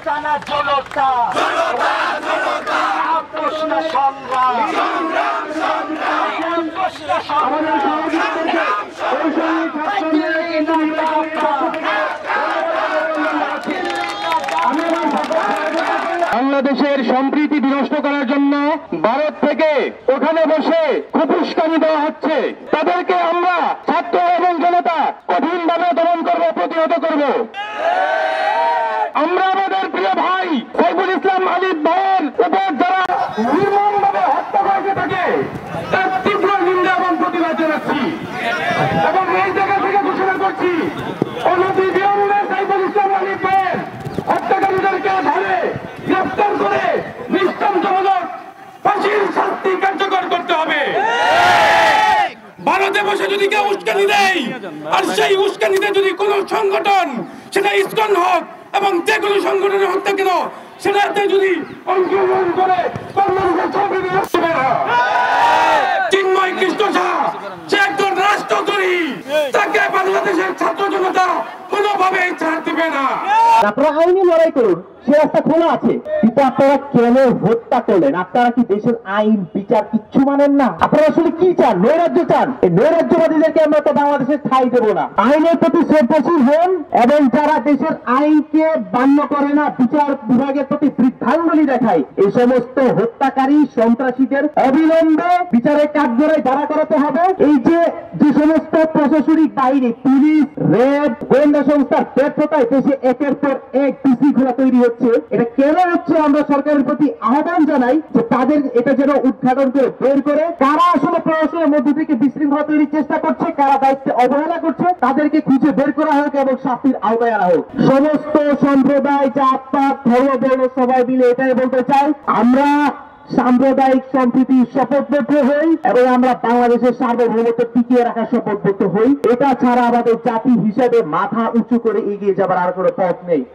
টানা জনতা প্রশ্ন সংগ্রাম প্রশ্ন বাংলাদেশের সম্প্রীতি বিনষ্ট করার জন্য ভারত থেকে ওখানে বসে উস্কানি দেওয়া হচ্ছে। তাদেরকে আমরা ছাত্র এবং জনতা কঠিনভাবে দমন করব, প্রতিহত করব। আমরা আমাদের প্রিয় ভাই সাইফুল ইসলাম আলিফ ভাইয়ের উপর যারা নির্মমভাবে হত্যা করেছে তাকে তার তীব্র নিন্দা এবং প্রতিবাদ জানাচ্ছি এবং এই জায়গা থেকে ঘোষণা করছি অনতিবিলম্বে সাইফুল ইসলাম আলিফ ভাইয়ের হত্যাকারীদেরকে ধরে গ্রেফতার করে দৃষ্টান্তমূলক ফাঁসির শাস্তি কার্যকর করতে হবে। ভারতে বসে যদি কেউ উস্কানি দেয় আর সেই উস্কানিতে যদি কোন সংগঠন, সেটা ইসকন হোক এবং যে কোনো সংগঠনের হত্যা কেন, সেটাতে যদি অংশগ্রহণ করে চিন্ময় কৃষ্ণ ঝা সে একজন রাষ্ট্রদ্রোহী, তাকে বাংলাদেশের ছাত্র জনতা কোনোভাবেই ছাড় দিবে না। আপনারা আইনি লড়াই করুন, সে রাস্তা খোলা আছে, কিন্তু আপনারা কেন হত্যা করলেন? আপনারা কি দেশের আইন বিচার কিচ্ছু মানেন না? আপনারা আসলে কি চান? নৈরাজ্য চান? এই নৈরাজ্যবাদীদেরকে আমরা তো বাংলাদেশের ঠাঁই দেবো না। আইনের প্রতি শ্রদ্ধাশীল হন এবং যারা দেশের আইনকে মান্য করে না, বিচার বিভাগের প্রতি বৃদ্ধাঙ্গুলি দেখায়, এই সমস্ত হত্যাকারী সন্ত্রাসীদের অবিলম্বে বিচারের কাঠগড়ায় দাঁড়া করাতে হবে। এই যে সমস্ত প্রশাসনিক বাহিনী, পুলিশ, র্যাব, গোয়েন্দা সংস্থার ব্যর্থতায় দেশে একের পর এক বিশৃঙ্খলা তৈরি হচ্ছে। এটা কেন হচ্ছে আমরা সরকারের প্রতি আহ্বান জানাই যে তাদের এটা যেন উদ্ঘাটন করে বের করে কারা আসলে প্রশাসনের মধ্যে থেকে বিশৃঙ্খলা তৈরির চেষ্টা করছে, কারা দায়িত্বে অবহেলা করছে, তাদেরকে খুঁজে বের করা হোক এবং শাস্তির আওতায় আনা হোক। সমস্ত সম্প্রদায়, জাতপাত, ধর্ম, বর্ণ সবাই মিলে এটাই বলতে চাই, আমরা সাম্প্রদায়িক সম্প্রীতি শপথবদ্ধ হই এবং আমরা বাংলাদেশের সার্বভৌমত্ব টিকিয়ে রাখার শপথবদ্ধ হই। এটা ছাড়া আমাদের জাতি হিসেবে মাথা উঁচু করে এগিয়ে যাবার আর কোনো পথ নেই।